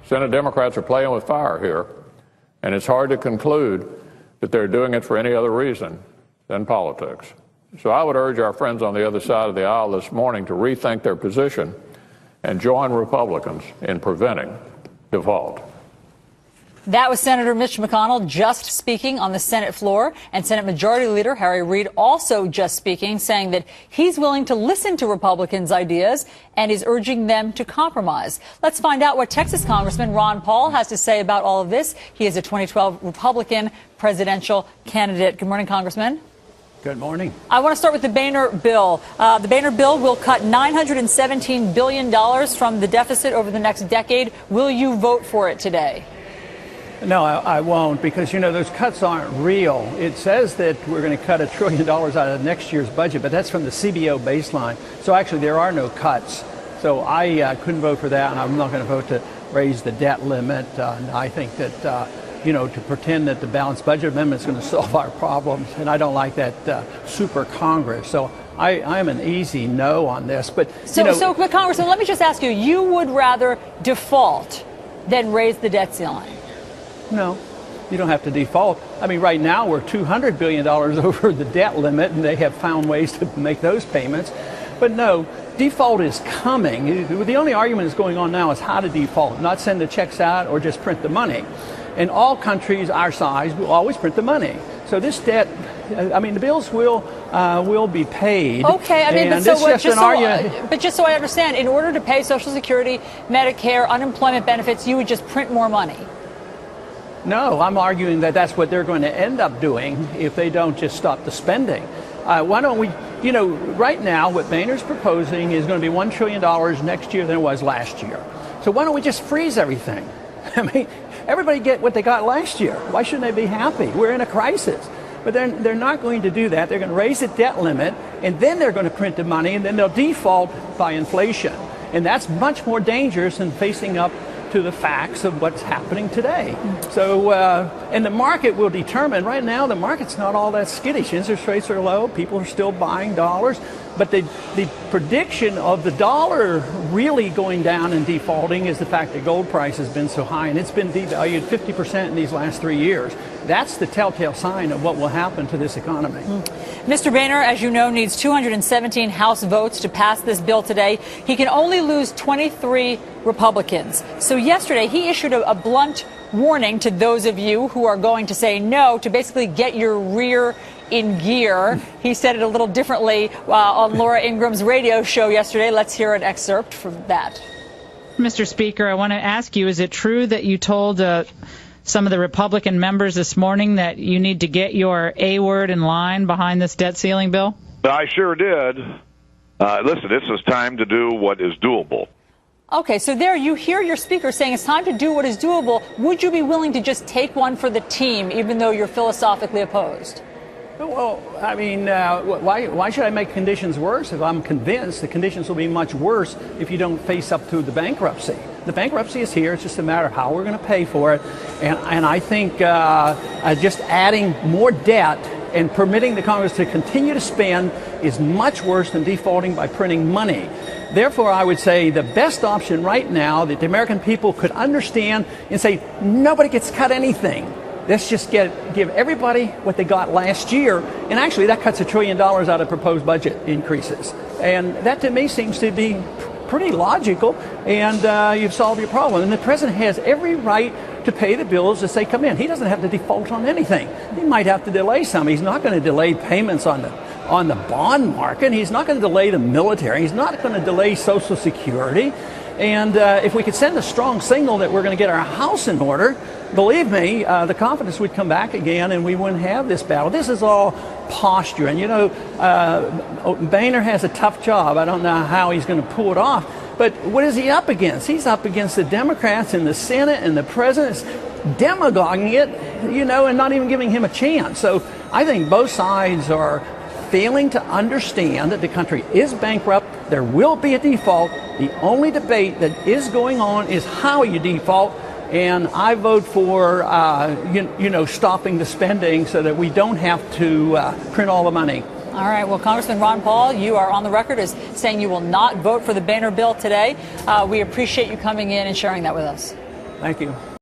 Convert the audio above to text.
Senate Democrats are playing with fire here, and it's hard to conclude that they're doing it for any other reason than politics. So I would urge our friends on the other side of the aisle this morning to rethink their position and join Republicans in preventing default. That was Senator Mitch McConnell just speaking on the Senate floor, and Senate Majority Leader Harry Reid also just speaking, saying that he's willing to listen to Republicans' ideas and is urging them to compromise. Let's find out what Texas Congressman Ron Paul has to say about all of this. He is a 2012 Republican presidential candidate. Good morning, Congressman. Good morning. I want to start with the Boehner bill. The Boehner bill will cut $917 billion from the deficit over the next decade. Will you vote for it today? No, I won't, because, you know, those cuts aren't real. It says that we're going to cut $1 trillion out of next year's budget, but that's from the CBO baseline. So actually there are no cuts. So I couldn't vote for that, and I'm not going to vote to raise the debt limit. I think that, you know, to pretend that the balanced budget amendment is going to solve our problems, and I don't like that super Congress. So I am an easy no on this. But, but Congressman, let me just ask you, you would rather default than raise the debt ceiling? No, you don't have to default. I mean, right now we're $200 billion over the debt limit, and they have found ways to make those payments. But no, default is coming. The only argument that's going on now is how to default, not send the checks out or just print the money. And all countries our size will always print the money. So this debt, I mean, the bills will be paid. Okay, I mean, but just so I understand, in order to pay Social Security, Medicare, unemployment benefits, you would just print more money. No, I'm arguing that that's what they're going to end up doing if they don't just stop the spending. Why don't we, you know, right now what Boehner's proposing is going to be $1 trillion next year than it was last year. So why don't we just freeze everything? I mean, everybody get what they got last year. Why shouldn't they be happy? We're in a crisis. But they're not going to do that. They're going to raise the debt limit, and then they're going to print the money, and then they'll default by inflation. And that's much more dangerous than facing up to the facts of what's happening today. So, and the market will determine. Right now, the market's not all that skittish. Interest rates are low. People are still buying dollars. But the prediction of the dollar really going down and defaulting is the fact that gold price has been so high, and it's been devalued 50% in these last 3 years. That's the telltale sign of what will happen to this economy. Mr. Boehner, as you know, needs 217 House votes to pass this bill today. He can only lose 23 Republicans. So yesterday, he issued a blunt warning to those of you who are going to say no, to basically get your rear in gear. He said it a little differently on Laura Ingram's radio show yesterday. Let's hear an excerpt from that. Mr. Speaker, I want to ask you, is it true that you told some of the Republican members this morning that you need to get your A word in line behind this debt ceiling bill? I sure did. Listen, this is time to do what is doable. Okay, so there you hear your speaker saying it's time to do what is doable. Would you be willing to just take one for the team, even though you're philosophically opposed? Well, I mean, why should I make conditions worse if I'm convinced the conditions will be much worse if you don't face up to the bankruptcy? The bankruptcy is here. It's just a matter of how we're going to pay for it. And I think just adding more debt and permitting the Congress to continue to spend is much worse than defaulting by printing money. Therefore, I would say the best option right now that the American people could understand and say, nobody gets cut anything. Let's just give everybody what they got last year. And actually, that cuts $1 trillion out of proposed budget increases. And that, to me, seems to be pretty logical. And you've solved your problem. And the president has every right to pay the bills as they come in. He doesn't have to default on anything. He might have to delay some. He's not going to delay payments on the bond market. He's not going to delay the military. He's not going to delay Social Security. And if we could send a strong signal that we're going to get our house in order, believe me, the confidence would come back again and we wouldn't have this battle. This is all posture. And, you know, Boehner has a tough job. I don't know how he's going to pull it off. But what is he up against? He's up against the Democrats in the Senate, and the president's demagoguing it, you know, and not even giving him a chance. So I think both sides are failing to understand that the country is bankrupt. There will be a default. The only debate that is going on is how you default. And I vote for, stopping the spending so that we don't have to print all the money. All right. Well, Congressman Ron Paul, you are on the record as saying you will not vote for the Boehner bill today. We appreciate you coming in and sharing that with us. Thank you.